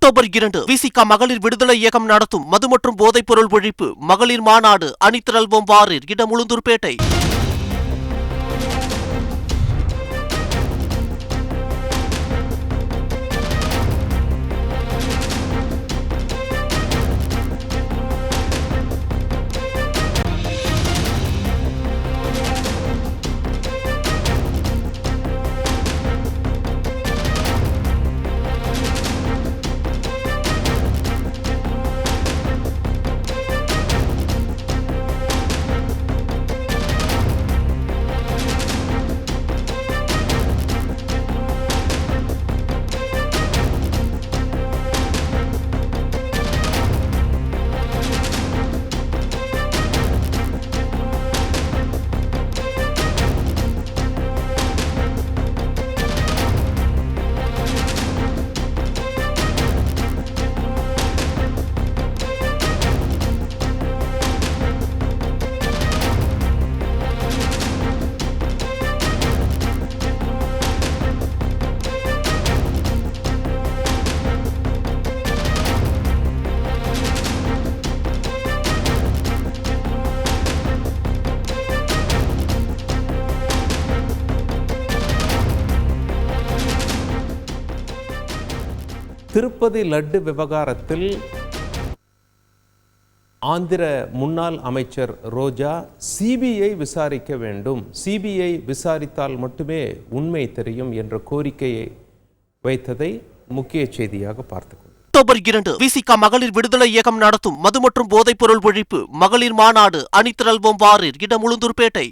October 2 விசிக மகளிர் விடுதலை இயக்கம் நடத்தும் மது மற்றும் போதைப் பொருள் ஒழிப்பு மகளிர் மாநாடு அணிதிரள்வோம் வாரீர். இடம் உளுந்தூர்பேட்டை. திருப்பதி லட்டு விவகாரத்தில் ஆந்திர முன்னாள் அமைச்சர் ரோஜா சிபிஐ விசாரிக்க வேண்டும், சிபிஐ விசாரித்தால் மட்டுமே உண்மை தெரியும் என்ற கோரிக்கையை வைத்ததை முக்கிய செய்தியாக பார்த்துக்கொண்டோம். அக்டோபர் 2 விசிக மகளிர் விடுதலை இயக்கம் நடத்தும் மது மற்றும் போதைப் பொருள் ஒழிப்பு மகளிர் மாநாடு அணிதிரள்வோம் வாரீர். இடம் உளுந்தூர்பேட்டை.